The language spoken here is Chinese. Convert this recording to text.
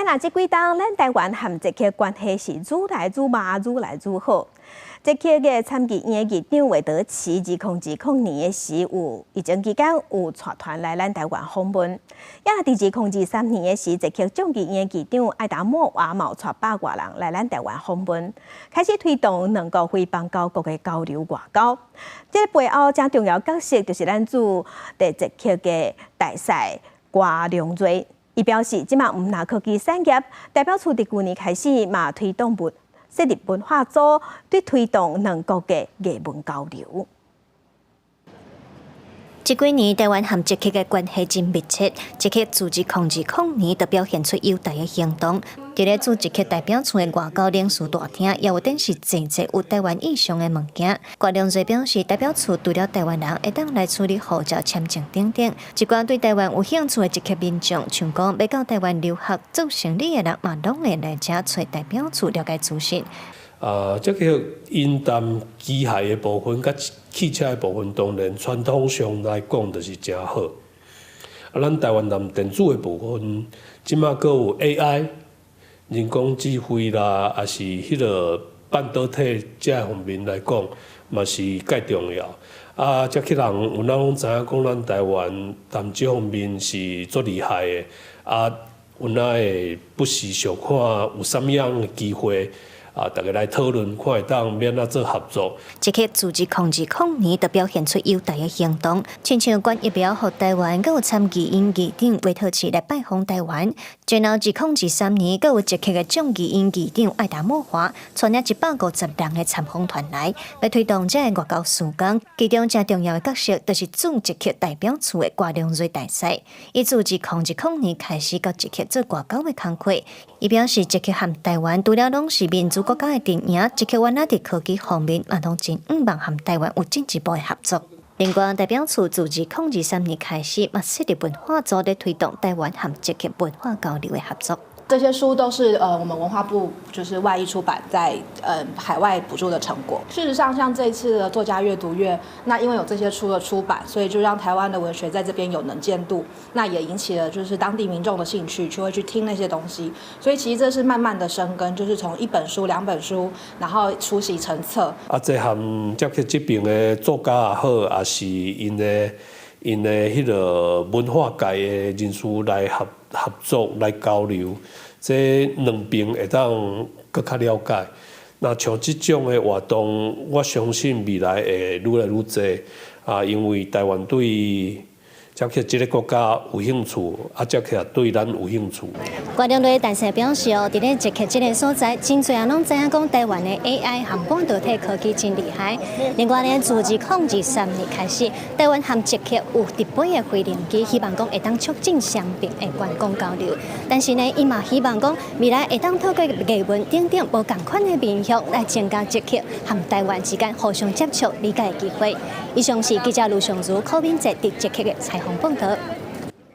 也若即几档，咱台湾和捷克关系是愈来愈麻、愈来愈好。捷克嘅参议院议长韦德奇2020年嘅时有疫情期间有带团来咱台湾访问，也若伫2023年嘅时，捷克众议院议长艾达莫瓦嘛带100外人来咱台湾访问，开始推动两国非邦交国嘅交流外交。这背后正重要角色就是咱驻伫捷克嘅大使瓜良瑞。伊表示，即马毋拿科技产业代表处伫去年开始嘛推动设立文化组，对推动两国嘅艺文交流。这几年，台湾和捷克的关系真密切。捷克自2020年就表现出优大的行动。伫咧驻捷克代表处的外交领事大厅，也有展示真侪有台湾意向的物件。郭良瑞表示，代表处除了台湾人会当来处理护照、签证等等，一寡对台湾有兴趣的捷克民众，像讲要到台湾留学、做生意的人，嘛拢会来遮找代表处了解资讯。这个因谈机械的部分、甲汽车的部分，当然传统上来讲就是真好。咱台湾人电子的部分，即马阁有 AI、人工智慧啦，也是迄个半导体这方面来讲，嘛是介重要。捷克人有哪拢知影讲，咱台湾谈这方面是足厉害的。有哪会不时想看有啥物样的机会。大家来讨论，看会当免怎做合作。捷克自2020年就表现出优大的行动，亲像关疫苗予台湾，阁有参议院议长韦特奇来拜访台湾。然后2023年，阁有捷克的众议院议长艾达莫华，带领150人的参访团来，要推动这个外交事工。其中最重要的角色，就是驻捷克代表处的瓜良瑞大使。伊自2010年开始到捷克做外交的工作。伊表示，捷克和台湾除了拢是民主国家的阵营，捷克原来伫科技方面也拢真希望和台湾有进一步的合作。另外，代表处自2023年开始，嘛设立文化组来推动台湾和捷克文化交流的合作。这些书都是我们文化部就是外译出版在海外补助的成果。事实上，像这一次的作家阅读月，那因为有这些书的出版，所以就让台湾的文学在这边有能见度，那也引起了就是当地民众的兴趣，就会去听那些东西。所以其实这是慢慢的生根，就是从1本书、2本书，然后出席成册。这和捷克这边的作家也好，也是因的迄个文化界的人士来合作来交流，这两边会当更较了解。那像这种的活动，我相信未来会愈来愈多因为台湾对捷克这个国家有兴趣，捷克也对咱有兴趣。郭良瑞大使表示伫咧捷克这个所在，真侪人拢知影讲台湾的 AI 和半导体科技真厉害。另外呢，自2023年开始，台湾和捷克有直飞的飞行机，希望讲会当促进双边的观光交流。但是呢，伊嘛希望讲未来会当透过艺文等等无共款的面向来增加捷克和台湾之间互相接触、理解的机会。以上是记者卢尚如、柯敏哲伫捷克的采访报道。